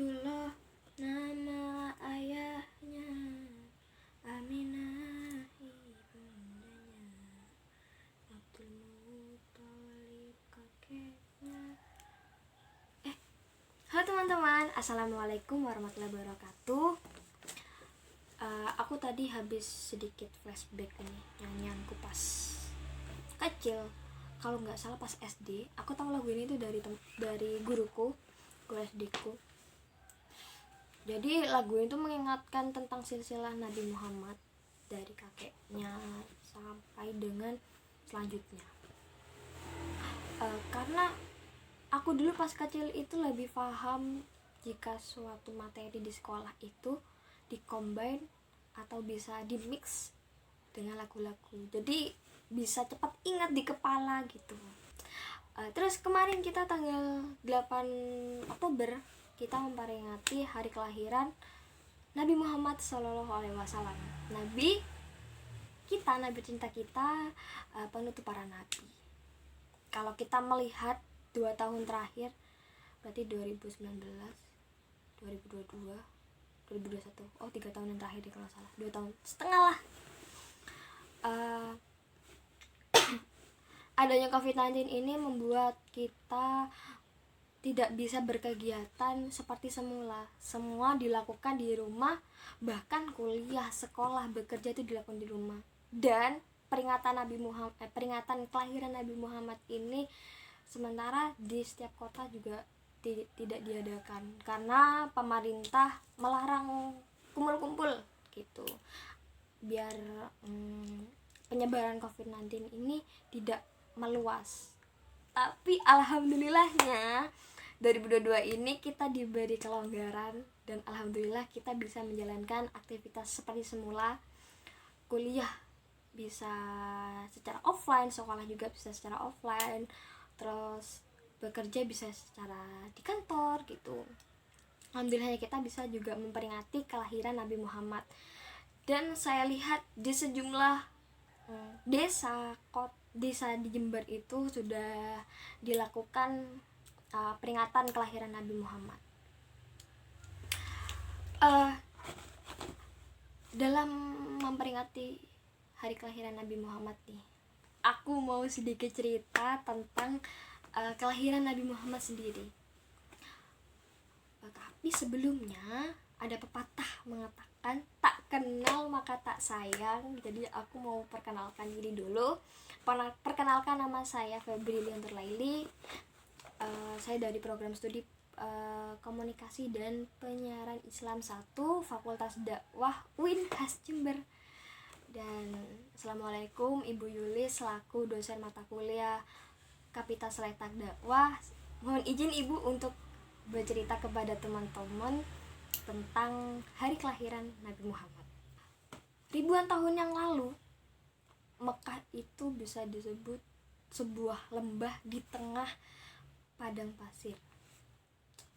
Abdullah nama ayahnya, Aminah ibundanya, Abdul Muthalib kakeknya. Halo teman-teman, assalamualaikum warahmatullahi wabarakatuh. Aku tadi habis sedikit flashback nih, nyanyianku pas kecil. Kalau nggak salah pas SD, aku tahu lagu ini tuh dari guruku, guru SD ku. Jadi lagu itu mengingatkan tentang silsilah Nabi Muhammad dari kakeknya sampai dengan selanjutnya. Karena aku dulu pas kecil itu lebih paham jika suatu materi di sekolah itu dikombin atau bisa dimix dengan lagu-lagu, jadi bisa cepat ingat di kepala gitu. Terus kemarin kita tanggal 8 Oktober kita memperingati hari kelahiran Nabi Muhammad SAW, Nabi kita, Nabi cinta kita, penutup para nabi. Kalau kita melihat 2 tahun terakhir, berarti 2019, 2022, 2021, 3 tahun yang terakhir kalau salah, 2 tahun setengah lah. Adanya COVID-19 ini membuat kita tidak bisa berkegiatan seperti semula. Semua dilakukan di rumah, bahkan kuliah, sekolah, bekerja itu dilakukan di rumah. Dan peringatan kelahiran Nabi Muhammad ini sementara di setiap kota juga tidak diadakan karena pemerintah melarang kumpul-kumpul gitu, biar penyebaran COVID-19 ini tidak meluas. Tapi alhamdulillahnya 2022 ini kita diberi kelonggaran dan alhamdulillah kita bisa menjalankan aktivitas seperti semula. Kuliah bisa secara offline, sekolah juga bisa secara offline, terus bekerja bisa secara di kantor gitu. Alhamdulillah kita bisa juga memperingati kelahiran Nabi Muhammad. Dan saya lihat di sejumlah desa di Jember itu sudah dilakukan peringatan kelahiran Nabi Muhammad. Dalam memperingati hari kelahiran Nabi Muhammad nih, aku mau sedikit cerita tentang kelahiran Nabi Muhammad sendiri. Tapi sebelumnya ada pepatah mengatakan tak kenal maka tak sayang. Jadi aku mau perkenalkan diri dulu. Perkenalkan, nama saya Febri Liantur Laili. Saya dari program studi komunikasi dan penyiaran Islam 1 Fakultas Dakwah UIN Khas Jember. Dan assalamualaikum Ibu Yulis selaku dosen mata kuliah Kapitas Letak Dakwah. Mohon izin Ibu untuk bercerita kepada teman-teman tentang hari kelahiran Nabi Muhammad. Ribuan tahun yang lalu, Mekah itu bisa disebut sebuah lembah di tengah padang pasir.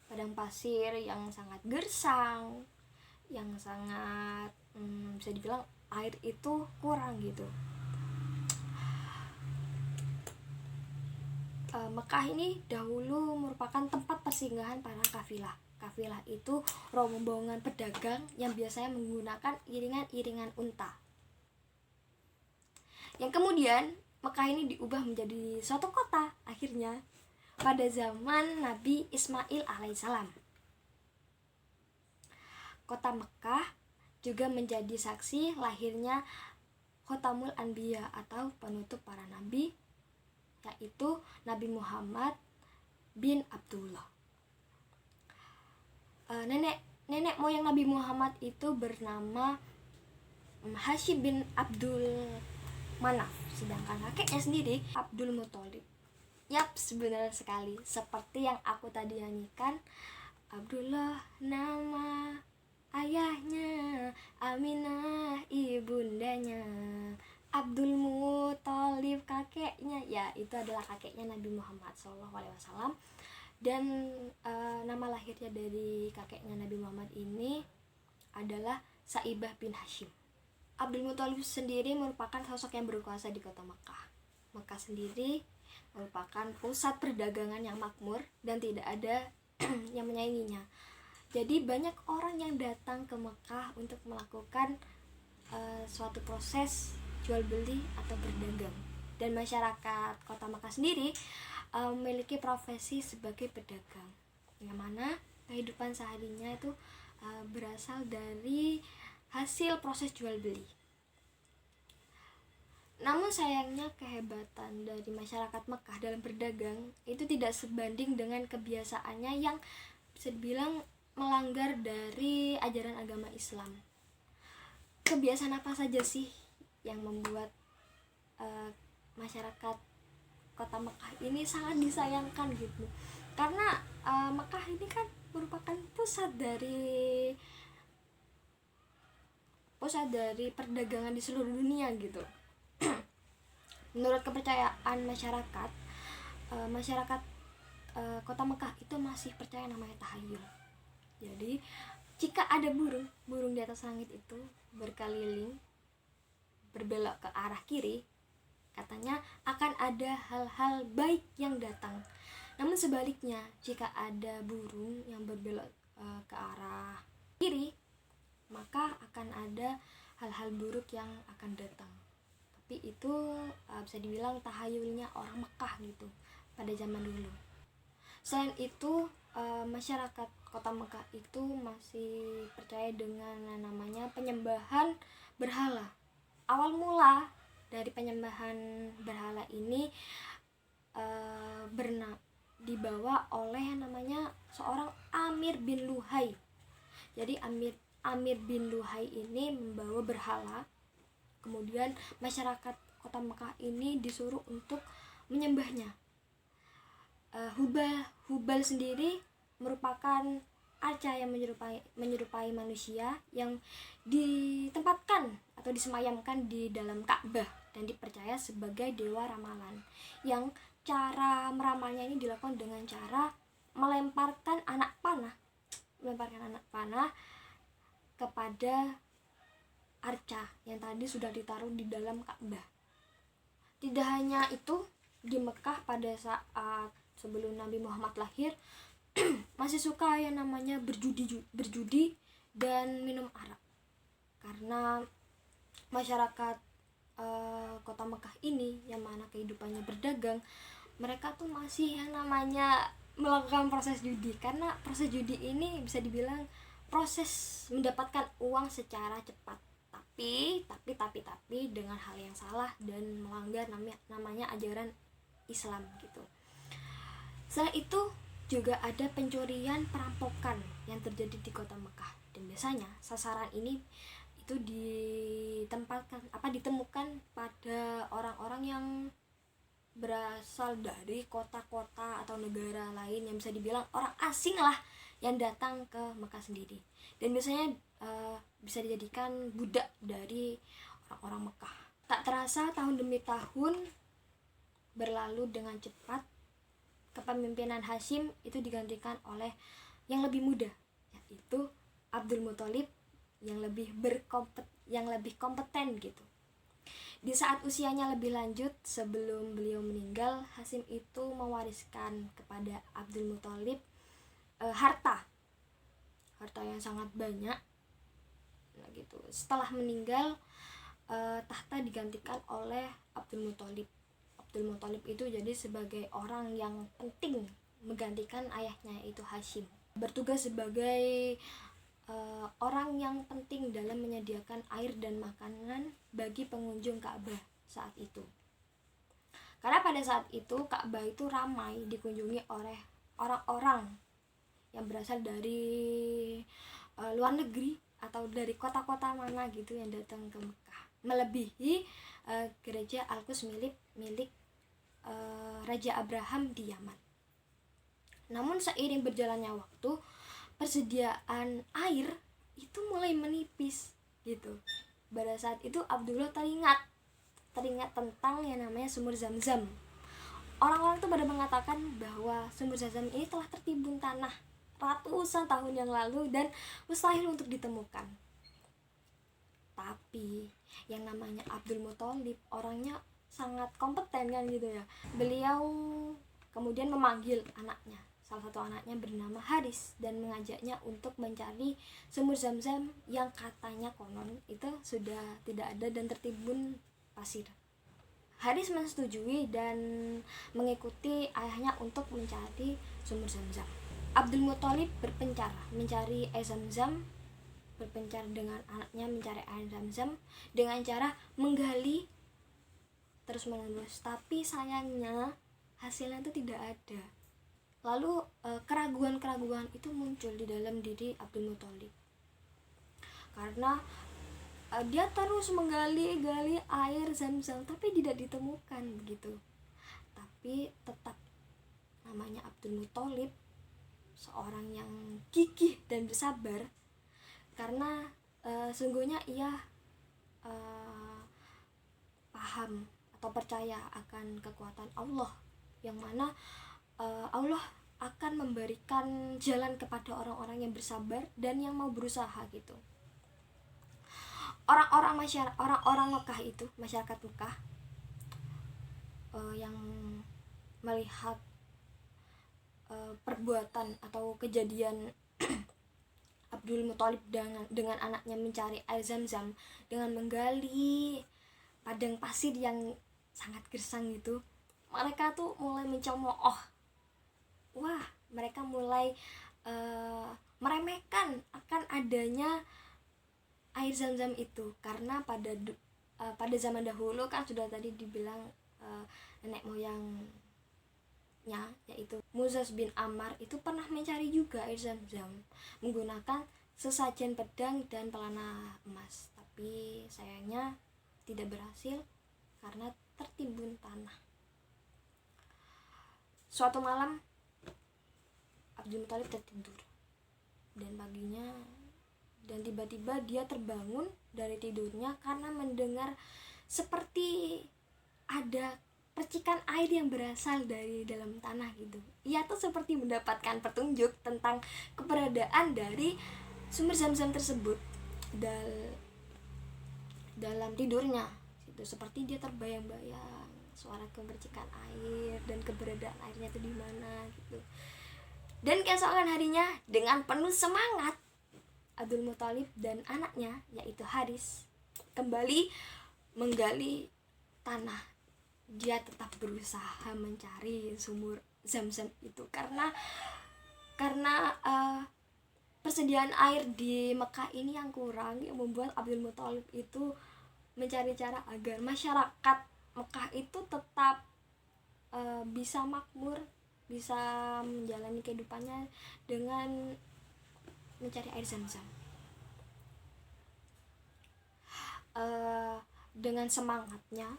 Padang pasir yang sangat gersang, yang sangat bisa dibilang air itu kurang gitu. Mekah ini dahulu merupakan tempat persinggahan para kafilah. Kafilah itu rombongan pedagang yang biasanya menggunakan iringan-iringan unta. Yang kemudian Mekah ini diubah menjadi suatu kota akhirnya pada zaman Nabi Ismail alaihissalam. Kota Mekah juga menjadi saksi lahirnya Khotamul Anbiya atau penutup para nabi, yaitu Nabi Muhammad bin Abdullah. Nenek moyang Nabi Muhammad itu bernama Hashim bin Abdul Manaf, sedangkan kakeknya sendiri Abdul Muthalib. Yap, sebenarnya sekali seperti yang aku tadi nyanyikan. Abdullah nama ayahnya, Aminah ibundanya, Abdul Muthalib kakeknya. Ya, itu adalah kakeknya Nabi Muhammad SAW. Dan nama lahirnya dari kakeknya Nabi Muhammad ini adalah Saibah bin Hashim. Abdul Muthalib sendiri merupakan sosok yang berkuasa di kota Mekah. Mekah sendiri merupakan pusat perdagangan yang makmur dan tidak ada yang menyainginya. Jadi banyak orang yang datang ke Mekah untuk melakukan suatu proses jual beli atau berdagang. Dan masyarakat kota Mekah sendiri memiliki profesi sebagai pedagang, yang mana kehidupan seharinya itu berasal dari hasil proses jual beli. Namun sayangnya kehebatan dari masyarakat Mekah dalam berdagang itu tidak sebanding dengan kebiasaannya yang bisa dibilang melanggar dari ajaran agama Islam. Kebiasaan apa saja sih yang membuat masyarakat kota Mekah ini sangat disayangkan gitu? Karena Mekah ini kan merupakan pusat dari perdagangan di seluruh dunia gitu. Menurut kepercayaan masyarakat, kota Mekah itu masih percaya namanya tahayul. Jadi jika ada burung di atas langit itu berkeliling berbelok ke arah kiri, katanya akan ada hal-hal baik yang datang. Namun sebaliknya, jika ada burung yang berbelok ke arah kiri, maka akan ada hal-hal buruk yang akan datang. Tapi itu bisa dibilang tahayulnya orang Mekah gitu pada zaman dulu. Selain itu, masyarakat kota Mekah itu masih percaya dengan namanya penyembahan berhala. Awal mula dari penyembahan berhala ini dibawa oleh namanya seorang Amir bin Luhai. Jadi Amir bin Luhai ini membawa berhala. Kemudian masyarakat kota Mekah ini disuruh untuk menyembahnya. Hubal sendiri merupakan arca yang menyerupai manusia yang ditempatkan atau disemayamkan di dalam Ka'bah dan dipercaya sebagai dewa ramalan, yang cara meramalnya ini dilakukan dengan cara melemparkan anak panah kepada arca yang tadi sudah ditaruh di dalam Ka'bah. Tidak hanya itu, di Mekah pada saat sebelum Nabi Muhammad lahir masih suka yang namanya berjudi dan minum arak. Karena masyarakat kota Mekah ini yang mana kehidupannya berdagang, mereka tuh masih yang namanya melakukan proses judi. Karena proses judi ini bisa dibilang proses mendapatkan uang secara cepat, tapi dengan hal yang salah dan melanggar namanya ajaran Islam gitu. Selain itu juga ada pencurian, perampokan yang terjadi di kota Mekah, dan biasanya sasaran ini itu ditemukan pada orang-orang yang berasal dari kota-kota atau negara lain yang bisa dibilang orang asing lah yang datang ke Mekah sendiri, dan biasanya bisa dijadikan budak dari orang-orang Mekah. Tak terasa tahun demi tahun berlalu dengan cepat. Kepemimpinan Hashim itu digantikan oleh yang lebih muda, yaitu Abdul Muthalib, yang lebih kompeten gitu. Di saat usianya lebih lanjut, sebelum beliau meninggal, Hashim itu mewariskan kepada Abdul Muthalib harta yang sangat banyak. Nah gitu. Setelah meninggal, tahta digantikan oleh Abdul Muthalib. Abdul Muthalib itu jadi sebagai orang yang penting menggantikan ayahnya, yaitu Hashim. Bertugas sebagai orang yang penting dalam menyediakan air dan makanan bagi pengunjung Ka'bah saat itu. Karena pada saat itu Ka'bah itu ramai dikunjungi oleh orang-orang yang berasal dari luar negeri atau dari kota-kota mana gitu yang datang ke Mekah, melebihi gereja Al-Quds milik Raja Abraham di Yaman. Namun seiring berjalannya waktu, persediaan air itu mulai menipis gitu. Pada saat itu Abdullah teringat tentang yang namanya sumur Zam-Zam. Orang-orang tuh pada mengatakan bahwa sumur Zam-Zam ini telah tertimbun tanah ratusan tahun yang lalu dan mustahil untuk ditemukan. Tapi yang namanya Abdul Muthalib orangnya sangat kompeten kan gitu ya. Beliau kemudian memanggil anaknya salah satu anaknya bernama Haris dan mengajaknya untuk mencari sumur Zam-Zam yang katanya konon itu sudah tidak ada dan tertimbun pasir. Haris menyetujui dan mengikuti ayahnya untuk mencari sumur Zam-Zam. Abdul Muthalib berpencar mencari air Zam-Zam, berpencar dengan anaknya mencari air Zam-Zam dengan cara menggali terus menerus, tapi sayangnya hasilnya itu tidak ada. Lalu keraguan-keraguan itu muncul di dalam diri Abdul Muthalib karena dia terus menggali-gali air Zam-Zam tapi tidak ditemukan begitu. Tapi tetap namanya Abdul Muthalib seorang yang gigih dan bersabar karena sungguhnya ia paham atau percaya akan kekuatan Allah yang mana Allah akan memberikan jalan kepada orang-orang yang bersabar dan yang mau berusaha gitu. Orang-orang Mekah itu, masyarakat Mekah yang melihat perbuatan atau kejadian Abdul Muthalib dengan anaknya mencari air Zam-Zam dengan menggali padang pasir yang sangat gersang itu, mereka tuh mulai mencemooh. Wah, mereka mulai meremehkan akan adanya air Zam-Zam itu karena pada zaman dahulu kan sudah tadi dibilang nenek moyangnya yaitu Muzaz bin Ammar itu pernah mencari juga air Zam-Zam menggunakan sesajen pedang dan pelana emas, tapi sayangnya tidak berhasil karena tertimbun tanah. Suatu malam Abdul Muthalib tertidur dan tiba-tiba dia terbangun dari tidurnya karena mendengar seperti ada percikan air yang berasal dari dalam tanah gitu. Ia tuh seperti mendapatkan petunjuk tentang keberadaan dari sumber Zam-Zam tersebut dalam tidurnya itu, seperti dia terbayang-bayang suara kemercikan air dan keberadaan airnya itu di mana gitu. Dan keesokan harinya dengan penuh semangat Abdul Muthalib dan anaknya yaitu Haris kembali menggali tanah. Dia tetap berusaha mencari sumur Zam-Zam itu karena persediaan air di Mekah ini yang kurang, yang membuat Abdul Muthalib itu mencari cara agar masyarakat Mekah itu tetap bisa makmur, bisa menjalani kehidupannya dengan mencari air Zam-Zam. Dengan semangatnya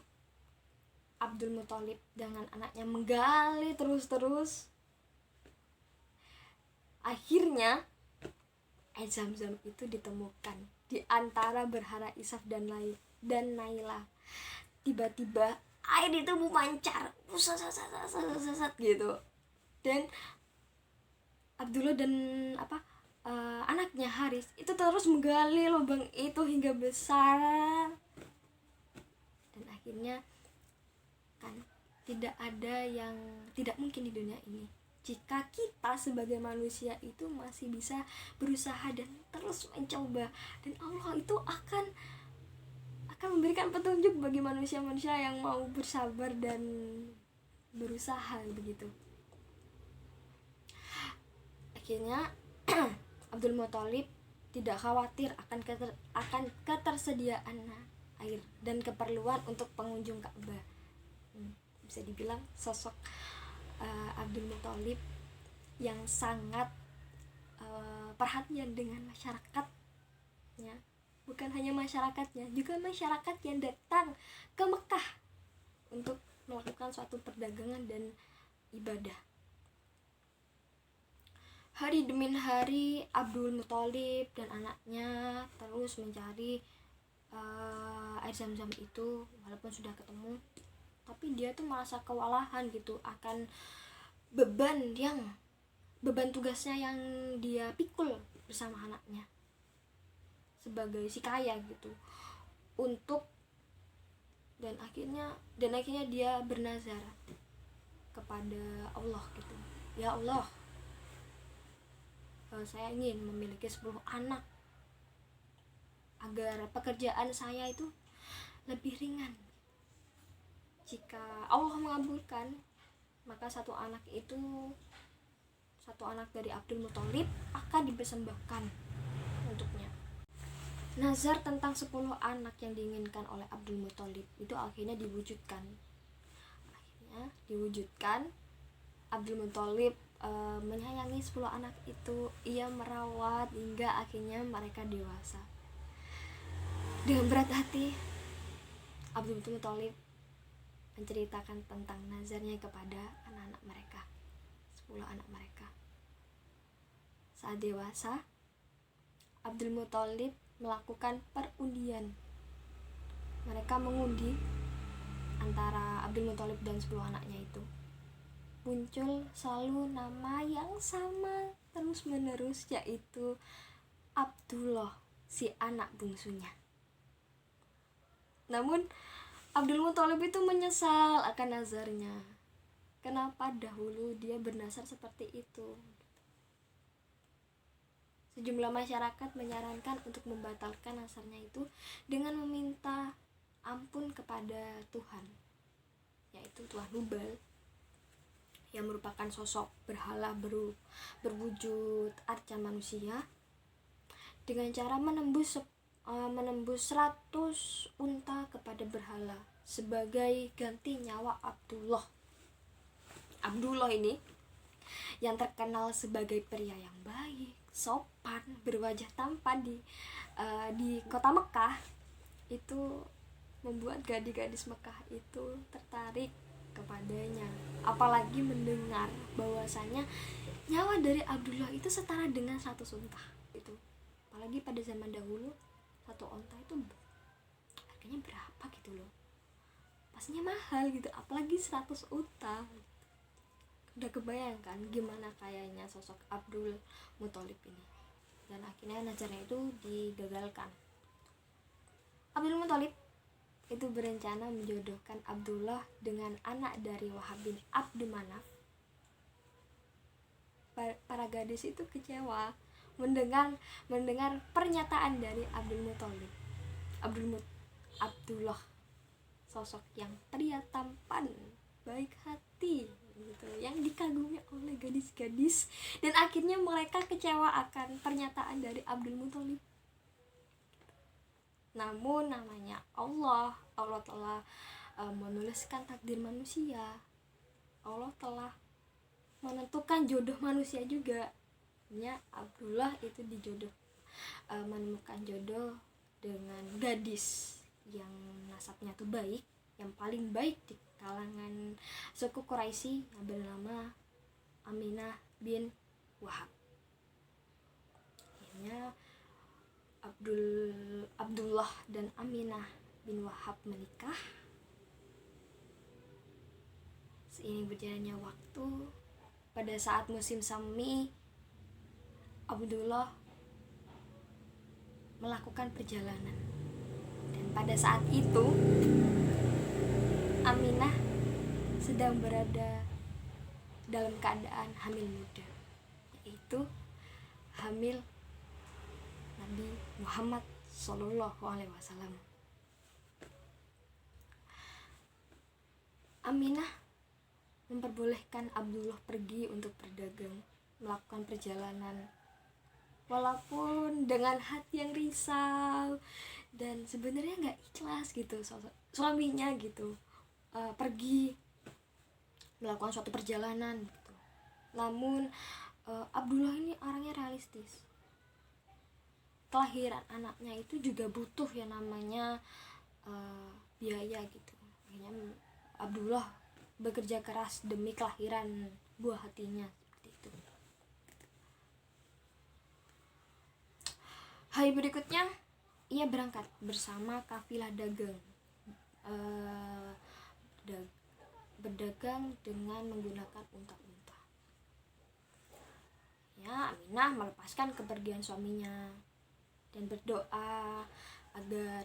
Abdul Muthalib dengan anaknya menggali terus. Akhirnya air Zam-Zam itu ditemukan di antara berhala Isaf dan Nailah. Tiba-tiba air itu memancar gitu. Dan Abdullah dan anaknya Haris itu terus menggali lubang itu hingga besar. Dan akhirnya kan tidak ada yang tidak mungkin di dunia ini jika kita sebagai manusia itu masih bisa berusaha dan terus mencoba, dan Allah itu akan memberikan petunjuk bagi manusia-manusia yang mau bersabar dan berusaha begitu. Akhirnya Abdul Muthalib tidak khawatir akan ketersediaan air dan keperluan untuk pengunjung Ka'bah. Bisa dibilang sosok Abdul Muthalib yang sangat perhatian dengan masyarakatnya, bukan hanya masyarakatnya, juga masyarakat yang datang ke Mekah untuk melakukan suatu perdagangan dan ibadah. Hari demi hari Abdul Muthalib dan anaknya terus mencari air Zam-Zam itu. Walaupun sudah ketemu, tapi dia tuh merasa kewalahan gitu akan beban tugasnya yang dia pikul bersama anaknya sebagai si kaya gitu dan akhirnya dia bernazar kepada Allah gitu. Ya Allah, saya ingin memiliki 10 anak agar pekerjaan saya itu lebih ringan. Jika Allah mengabulkan, maka satu anak dari Abdul Muthalib akan dipersembahkan untuknya. Nazar tentang 10 anak yang diinginkan oleh Abdul Muthalib itu akhirnya diwujudkan. Abdul Muthalib menyayangi 10 anak itu. Ia merawat hingga akhirnya mereka dewasa. Dengan berat hati, Abdul Muthalib menceritakan tentang nazarnya kepada anak-anak mereka, 10 anak mereka. Saat dewasa, Abdul Muthalib melakukan perundian. Mereka mengundi antara Abdul Muthalib dan 10 anaknya itu. Muncul selalu nama yang sama terus menerus, yaitu Abdullah, si anak bungsunya. Namun Abdul Muthalib itu menyesal akan nazarnya. Kenapa dahulu dia bernazar seperti itu? Sejumlah masyarakat menyarankan untuk membatalkan nazarnya itu dengan meminta ampun kepada Tuhan, yaitu Tuhan Hubal, yang merupakan sosok berhala berwujud arca manusia, dengan cara menembus 100 unta kepada berhala sebagai ganti nyawa Abdullah. Abdullah ini yang terkenal sebagai pria yang baik, sopan, berwajah tampan di kota Mekah, itu membuat gadis-gadis Mekah itu tertarik kepadanya. Apalagi mendengar bahwasanya nyawa dari Abdullah itu setara dengan 100 unta. Itu apalagi pada zaman dahulu 1 unta itu harganya berapa gitu loh, pastinya mahal gitu, apalagi 100 unta. Udah kebayangkan gimana kayaknya sosok Abdul Muthalib ini. Dan akhirnya nazarnya itu digagalkan. Abdul Muthalib itu berencana menjodohkan Abdullah dengan anak dari Wahab bin Abdul Manaf. Para gadis itu kecewa mendengar pernyataan dari Abdul Muthalib. Abdullah, sosok yang pria tampan, baik hati gitu, yang dikagumi oleh gadis-gadis, dan akhirnya mereka kecewa akan pernyataan dari Abdul Muthalib. Namun namanya Allah telah menuliskan takdir manusia. Allah telah menentukan jodoh manusia juga. Abdullah itu menemukan jodoh dengan gadis yang nasabnya tuh baik, yang paling baik di kalangan suku Quraisy, yang bernama Aminah bin Wahab. Akhirnya Abdullah dan Aminah bin Wahab menikah. Seiring berjalannya waktu, pada saat musim semi, Abdullah melakukan perjalanan, dan pada saat itu Aminah sedang berada dalam keadaan hamil muda, yaitu hamil Nabi Muhammad SAW. Aminah memperbolehkan Abdullah pergi untuk berdagang, melakukan perjalanan, walaupun dengan hati yang risau dan sebenarnya nggak ikhlas gitu suaminya gitu pergi melakukan suatu perjalanan gitu. Namun Abdullah ini orangnya realistis. Kelahiran anaknya itu juga butuh yang namanya biaya gitu. Akhirnya Abdullah bekerja keras demi kelahiran buah hatinya, seperti itu. Hari berikutnya ia berangkat bersama kafilah dagang, berdagang dengan menggunakan unta-unta. Ya, Aminah melepaskan kepergian suaminya dan berdoa agar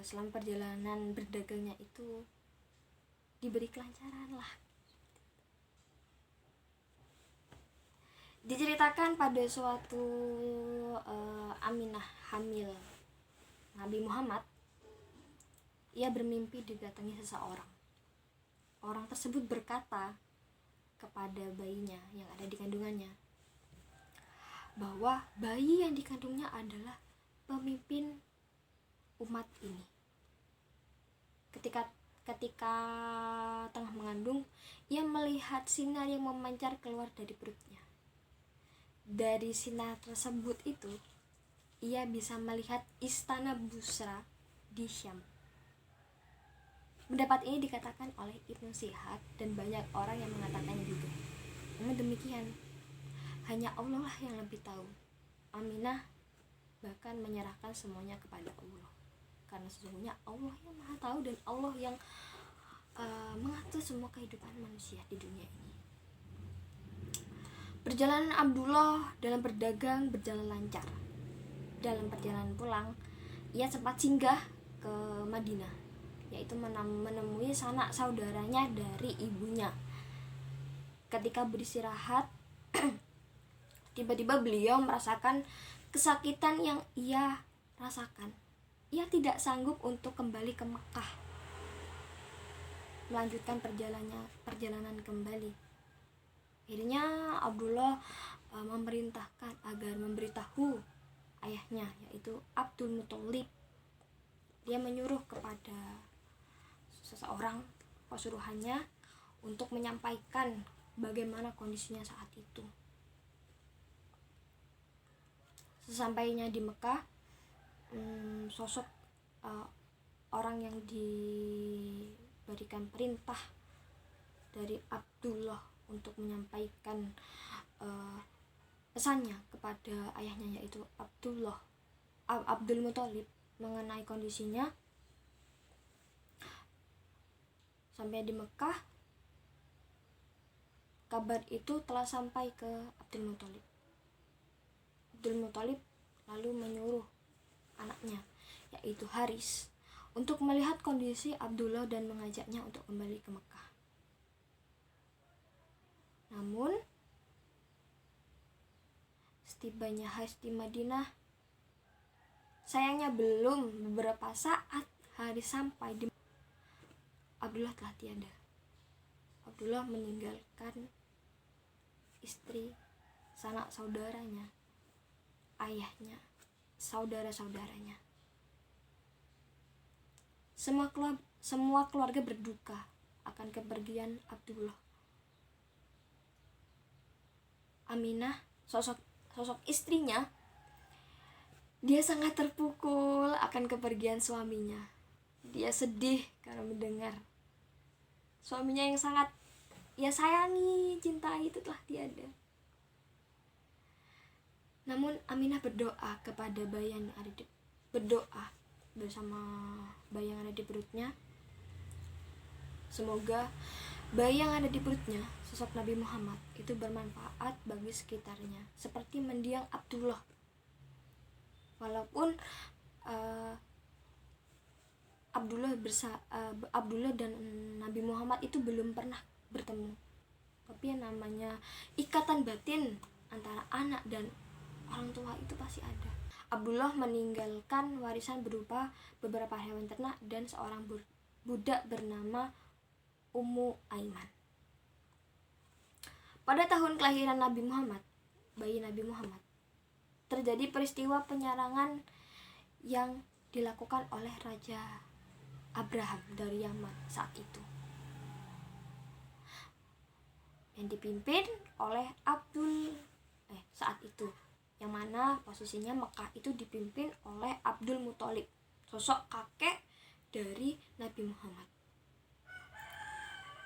selama perjalanan berdagangnya itu diberi kelancaran lah. Diceritakan pada suatu Aminah hamil Nabi Muhammad, ia bermimpi didatangi seseorang. Orang tersebut berkata kepada bayinya yang ada di kandungannya bahwa bayi yang dikandungnya adalah pemimpin umat ini. Ketika tengah mengandung, ia melihat sinar yang memancar keluar dari perutnya. Dari sinar tersebut itu, ia bisa melihat istana Busra di Syam. Pendapat ini dikatakan oleh Ibnu Syihab dan banyak orang yang mengatakannya juga. Namun demikian, hanya Allah lah yang lebih tahu. Aminah bahkan menyerahkan semuanya kepada Allah, karena sesungguhnya Allah yang maha tahu dan Allah yang mengatur semua kehidupan manusia di dunia ini. Perjalanan Abdullah dalam berdagang berjalan lancar. Dalam perjalanan pulang, ia sempat singgah ke Madinah, yaitu menemui sanak saudaranya dari ibunya. Ketika beristirahat, tiba-tiba beliau merasakan kesakitan yang ia rasakan. Ia tidak sanggup untuk kembali ke Mekah, melanjutkan perjalanan kembali. Akhirnya Abdullah memerintahkan agar memberitahu ayahnya, yaitu Abdul Muthalib. Dia menyuruh kepada seseorang pasuruhannya untuk menyampaikan bagaimana kondisinya saat itu. Sesampainya di Mekah, sosok orang yang diberikan perintah dari Abdullah untuk menyampaikan pesannya kepada ayahnya, yaitu Abdul Muthalib, mengenai kondisinya. Sampai di Mekah, kabar itu telah sampai ke Abdul Muthalib. Abdul Muthalib lalu menyuruh anaknya, yaitu Haris, untuk melihat kondisi Abdullah dan mengajaknya untuk kembali ke Mekah. Namun, setibanya Haris di Madinah, sayangnya belum beberapa saat Haris sampai di Abdullah telah tiada. Abdullah meninggalkan istri, sanak saudaranya, ayahnya, saudara-saudaranya. Semua keluarga berduka akan kepergian Abdullah. Aminah, sosok istrinya, dia sangat terpukul akan kepergian suaminya. Dia sedih karena mendengar suaminya yang sangat ia sayangi, cintai itu telah tiada. Namun Aminah berdoa kepada bayi yang ada berdoa bersama bayi yang ada di perutnya. Semoga bayi yang ada di perutnya, sosok Nabi Muhammad, itu bermanfaat bagi sekitarnya, seperti mendiang Abdullah. Walaupun Abdullah dan Nabi Muhammad itu belum pernah bertemu, tapi yang namanya ikatan batin antara anak dan orang tua itu pasti ada. Abdullah meninggalkan warisan berupa beberapa hewan ternak dan seorang budak bernama Ummu Aiman. Pada tahun kelahiran Nabi Muhammad, bayi Nabi Muhammad, terjadi peristiwa penyerangan yang dilakukan oleh Raja Abraham dari Yaman saat itu, yang dipimpin oleh saat itu, yang mana posisinya Mekah itu dipimpin oleh Abdul Muthalib, sosok kakek dari Nabi Muhammad.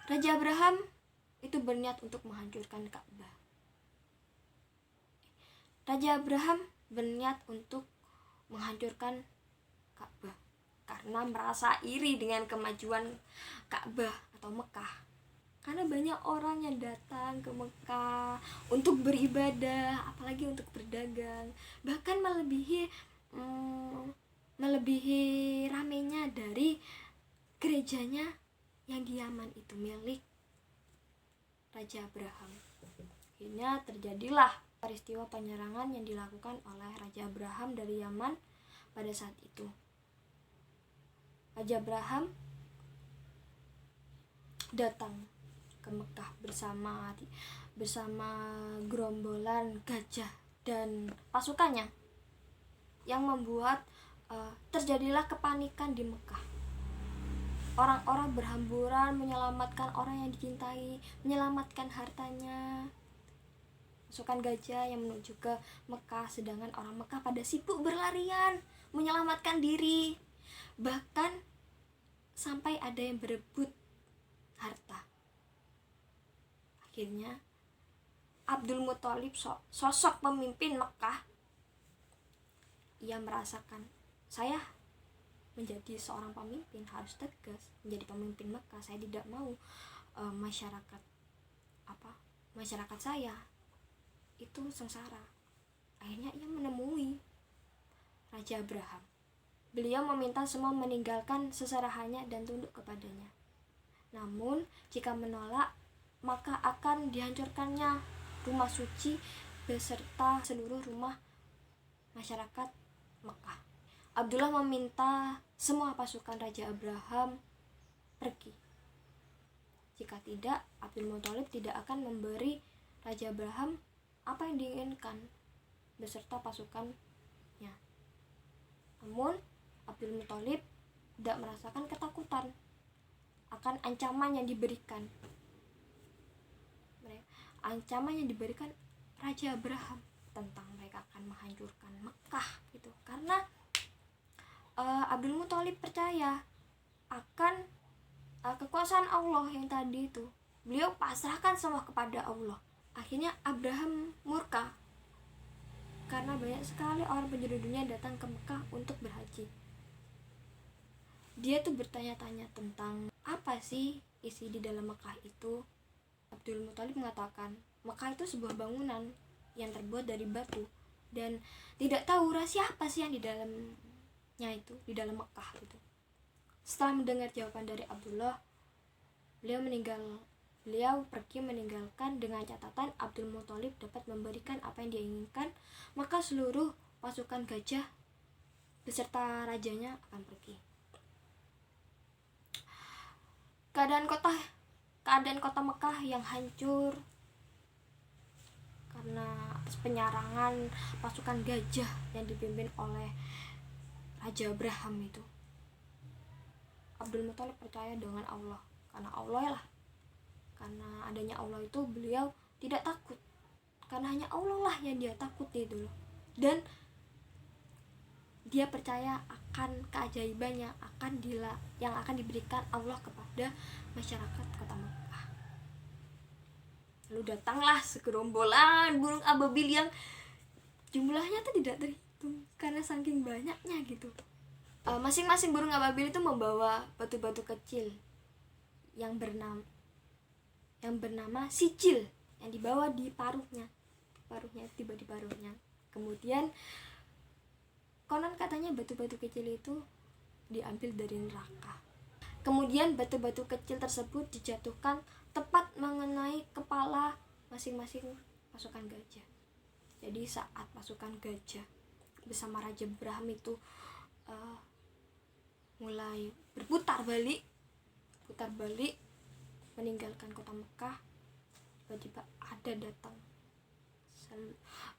Raja Abraham itu berniat untuk menghancurkan Ka'bah. Raja Abraham berniat untuk menghancurkan Ka'bah karena merasa iri dengan kemajuan Ka'bah atau Mekah. Karena banyak orang yang datang ke Mekah untuk beribadah, apalagi untuk berdagang, bahkan melebihi ramainya dari gerejanya yang di Yaman itu milik Raja Abraham. Akhirnya terjadilah peristiwa penyerangan yang dilakukan oleh Raja Abraham dari Yaman pada saat itu. Raja Abraham datang ke Mekah bersama gerombolan gajah dan pasukannya, yang membuat terjadilah kepanikan di Mekah. Orang-orang berhamburan menyelamatkan orang yang dicintai, menyelamatkan hartanya. Pasukan gajah yang menuju ke Mekah, sedangkan orang Mekah pada sibuk berlarian menyelamatkan diri. Bahkan sampai ada yang berebut harta. Akhirnya Abdul Muthalib, sosok pemimpin Mekah, ia merasakan, saya menjadi seorang pemimpin harus tegas, menjadi pemimpin Mekah. Saya tidak mau masyarakat saya itu sengsara. Akhirnya ia menemui Raja Abraham. Beliau meminta semua meninggalkan seserahannya dan tunduk kepadanya. Namun jika menolak, maka akan dihancurkannya rumah suci beserta seluruh rumah masyarakat Mekah. Abdullah meminta semua pasukan Raja Abraham pergi. Jika tidak, Abdul Muthalib tidak akan memberi Raja Abraham apa yang diinginkan beserta pasukannya. Namun Abdul Muthalib tidak merasakan ketakutan akan ancaman yang diberikan. Ancaman yang diberikan Raja Abraham tentang mereka akan menghancurkan Mekah gitu. Karena Abdul Muthalib percaya akan kekuasaan Allah yang tadi itu. Beliau pasrahkan semua kepada Allah. Akhirnya Abraham murka karena banyak sekali orang penjuru dunia datang ke Mekah untuk berhaji. Dia tuh bertanya-tanya tentang apa sih isi di dalam Mekah itu. Abdul Muthalib mengatakan Mekah itu sebuah bangunan yang terbuat dari batu dan tidak tahu rahasia apa sih yang di dalamnya itu, di dalam Mekah itu. Setelah mendengar jawaban dari Abdullah, beliau pergi meninggalkan dengan catatan Abdul Muthalib dapat memberikan apa yang dia inginkan. Maka seluruh pasukan gajah beserta rajanya akan pergi. Keadaan kota Mekah yang hancur karena penyerangan pasukan gajah yang dipimpin oleh Raja Abraham itu. Abdul Muthalib percaya dengan Allah, karena adanya Allah itu beliau tidak takut, karena hanya Allah lah yang dia takuti dulu. Dan dia percaya akan keajaibannya yang akan diberikan Allah kepada masyarakat kota Mekah. Lalu datanglah segerombolan burung ababil yang jumlahnya tuh tidak terhitung karena saking banyaknya gitu. Masing-masing burung ababil itu membawa batu-batu kecil yang bernama sijil, yang dibawa di paruhnya tiba di paruhnya. Kemudian konon katanya batu-batu kecil itu diambil dari neraka. Kemudian batu-batu kecil tersebut dijatuhkan tepat mengenai kepala masing-masing pasukan gajah. Jadi saat pasukan gajah bersama Raja Abraham itu mulai berputar balik meninggalkan kota Mekah, tiba-tiba ada datang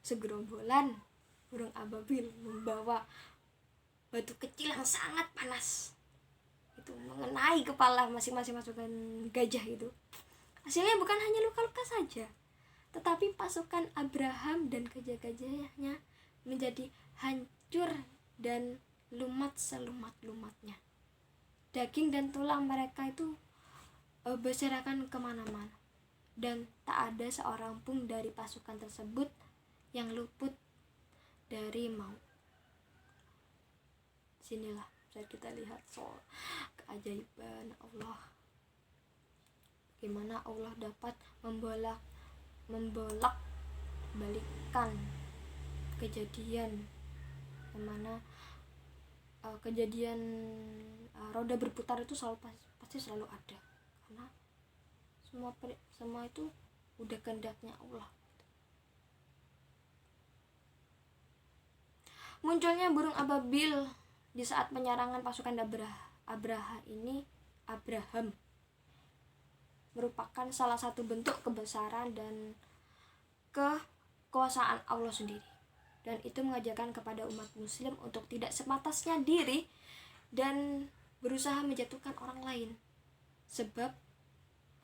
segerombolan burung ababil membawa batu kecil yang sangat panas itu mengenai kepala masing-masing pasukan gajah itu. Hasilnya bukan hanya luka-luka saja, tetapi pasukan Abraham dan gajah-gajahnya menjadi hancur dan lumat selumat-lumatnya. Daging dan tulang mereka itu berserakan kemana-mana, dan tak ada seorang pun dari pasukan tersebut yang luput dari maut. Sinilah bisa kita lihat soal keajaiban Allah, bagaimana Allah dapat membolak balikan kejadian, bagaimana kejadian roda berputar itu pasti selalu ada, karena semua itu udah kehendaknya Allah. Munculnya burung ababil di saat penyerangan pasukan Abraham merupakan salah satu bentuk kebesaran dan kekuasaan Allah sendiri. Dan itu mengajarkan kepada umat muslim untuk tidak sepatasnya diri dan berusaha menjatuhkan orang lain. Sebab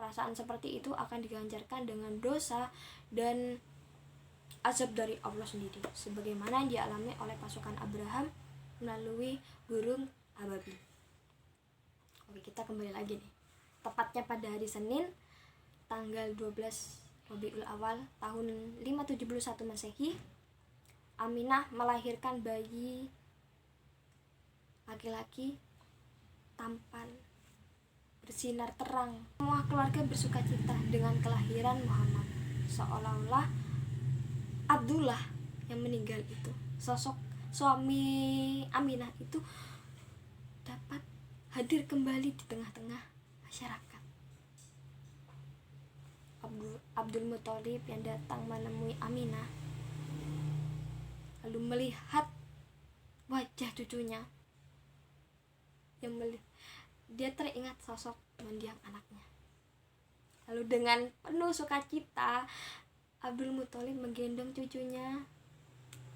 perasaan seperti itu akan diganjarkan dengan dosa dan azab dari Allah sendiri, sebagaimana yang dialami oleh pasukan Abraham melalui burung ababil. Oke, kita kembali lagi nih. Tepatnya pada hari Senin, tanggal 12 Rabiul Awal tahun 571 Masehi, Aminah melahirkan bayi laki-laki tampan, bersinar terang. Semua keluarga bersukacita dengan kelahiran Muhammad, seolah-olah Abdullah yang meninggal itu, sosok suami Aminah itu, dapat hadir kembali di tengah-tengah masyarakat. Abdul Muthalib yang datang menemui Aminah lalu melihat wajah cucunya, dia teringat sosok mendiang anaknya. Lalu dengan penuh sukacita Abdul Muthalib menggendong cucunya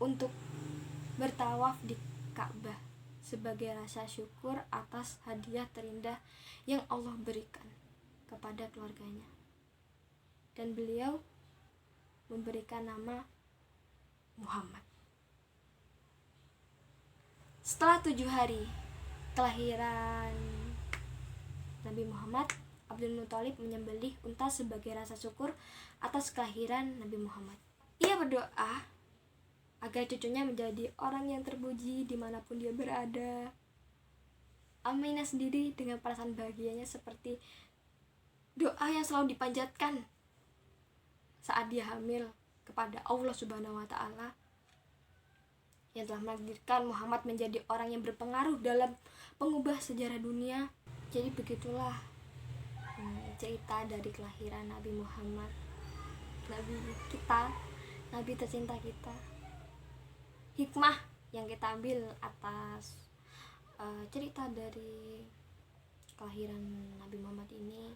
untuk bertawaf di Ka'bah sebagai rasa syukur atas hadiah terindah yang Allah berikan kepada keluarganya. Dan beliau memberikan nama Muhammad. Setelah 7 hari kelahiran Nabi Muhammad, Abdul Muthalib menyembelih unta sebagai rasa syukur atas kelahiran Nabi Muhammad. Ia berdoa agar cucunya menjadi orang yang terpuji dimanapun dia berada. Aminah sendiri dengan perasaan bahagianya seperti doa yang selalu dipanjatkan saat dia hamil kepada Allah Subhanahu wa Ta'ala, yang telah menakdirkan Muhammad menjadi orang yang berpengaruh dalam pengubah sejarah dunia. Jadi begitulah cerita dari kelahiran Nabi Muhammad, Nabi kita, Nabi tercinta kita. Hikmah yang kita ambil atas cerita dari kelahiran Nabi Muhammad ini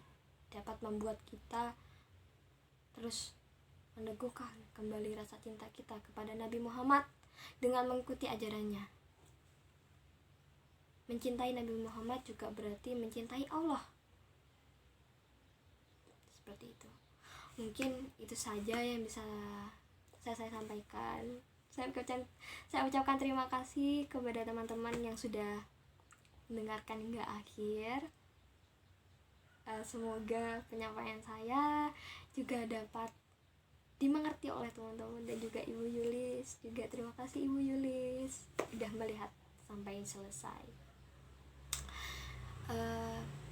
dapat membuat kita terus meneguhkan kembali rasa cinta kita kepada Nabi Muhammad dengan mengikuti ajarannya. Mencintai Nabi Muhammad juga berarti mencintai Allah. Seperti itu. Mungkin itu saja yang bisa saya sampaikan. Saya ucapkan terima kasih kepada teman-teman yang sudah mendengarkan hingga akhir. Semoga penyampaian saya juga dapat dimengerti oleh teman-teman dan juga Ibu Yulis. Juga terima kasih Ibu Yulis sudah melihat sampai selesai.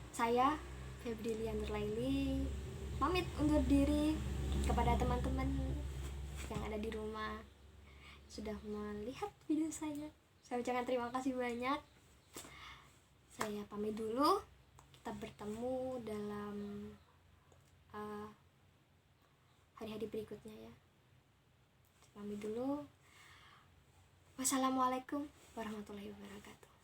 Saya Febrilia Nurlaili pamit undur diri kepada teman-teman yang ada di rumah sudah melihat video saya. Saya ucapkan terima kasih banyak. Saya pamit dulu. Kita bertemu dalam hari-hari berikutnya ya. Saya pamit dulu. Wassalamualaikum warahmatullahi wabarakatuh.